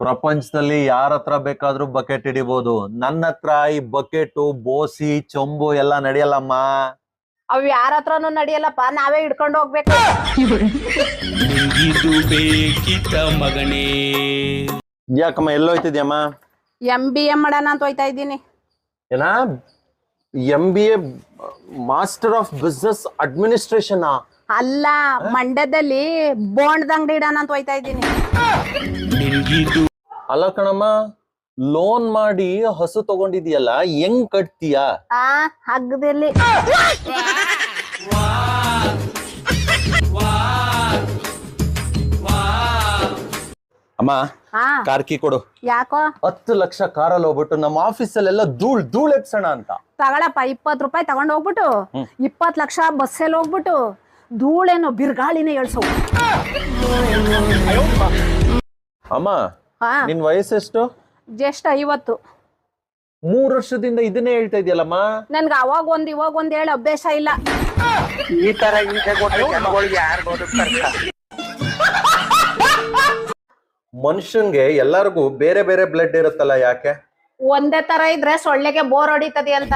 ಪ್ರಪಂಚದಲ್ಲಿ ಯಾರ ಹತ್ರ ಬೇಕಾದ್ರೂ ಬಕೆಟ್ ಹಿಡಿಬಹುದು. ನನ್ನ ಹತ್ರ ಈ ಬಕೆಟು ಬೋಸಿ ಚೊಂಬು ಎಲ್ಲ ನಡೆಯಲ್ಲಮ್ಮ. ಅವ್ ಯಾರ ಹತ್ರನೂ ನಡೆಯಲ್ಲಪ್ಪ, ನಾವೇ ಹಿಡ್ಕೊಂಡು ಹೋಗ್ಬೇಕು. ನಿಂಗಿದು ಬೇಕಿತ್ತ ಮಗನೇ. ಯಾಕಮ್ಮ ಎಲ್ಲೋಯ್ತಿದ್ಯಮ್ಮ? MBA ಮಾಡೋಣ ಅಂತ ಹೋಯ್ತಾ ಇದ್ದೀನಿ. ಏನ MBA master of business administration? ಅಲ್ಲ, ಮಂಡ್ಯದಲ್ಲಿ ಬೋಂಡ್ ಅಂಗಡಿ ಇಡೋಣ ಅಂತ ಹೋಯ್ತಾ ಇದ್ದೀನಿ. ನಿಂಗಿದು ಅಲ್ಲ ಕಣಮ್ಮ, ಲೋನ್ ಮಾಡಿ ಹಸು ತಗೊಂಡಿದ್ಯಲ್ಲ, ಹೆಂಗ್ ಕಟ್ತೀಯ? ಹಗ್ಗದಲ್ಲಿ. ಅಮ್ಮ ಹಾ, ಕಾರ್ಕಿ ಕೊಡು. ಯಾಕೋ? 10 ಲಕ್ಷ ಕಾರಲ್ಲಿ ಹೋಗ್ಬಿಟ್ಟು ನಮ್ಮ ಆಫೀಸಲ್ಲೆಲ್ಲ ಧೂಳ್ ಎಪ್ಸೋಣ ಅಂತ. ತಗೊಳಪ್ಪ, 20 ರೂಪಾಯಿ ತಗೊಂಡ್ ಹೋಗ್ಬಿಟ್ಟು 20 ಲಕ್ಷ ಬಸ್ಸಲ್ಲಿ ಹೋಗ್ಬಿಟ್ಟು ಧೂಳೇನೋ ಬಿರ್ಗಾಳಿನೇ ಎಳ್ಸೋ. ಅಮ್ಮ ಹಾ, ನಿನ್ ವಯಸ್ಸೆಷ್ಟು? ಜಸ್ಟ್ 50. 3 ವರ್ಷದಿಂದ ಇದನ್ನೇ ಹೇಳ್ತಾ ಇದೆಯಲ್ಲಮ್ಮ. ನನ್ಗೆ ಅವಾಗ ಒಂದ್ ಹೇಳ ಅಭ್ಯಾಸ ಇಲ್ಲ. ಈ ತರ ಹಿಂಸೆ ಕೊಟ್ರೆ ಜನಗಳಿಗೆ ಯಾರು ಬದುಕ್ತಾರ? ಮನುಷ್ಯನ್ಗೆ ಎಲ್ಲರಿಗೂ ಬೇರೆ ಬೇರೆ ಬ್ಲಡ್ ಇರುತ್ತಲ್ಲ, ಯಾಕೆ? ಒಂದೇ ತರ ಇದ್ರೆ ಸೊಳ್ಳೆಗೆ ಬೋರ್ ಹೊಡಿತದೆ ಅಂತ.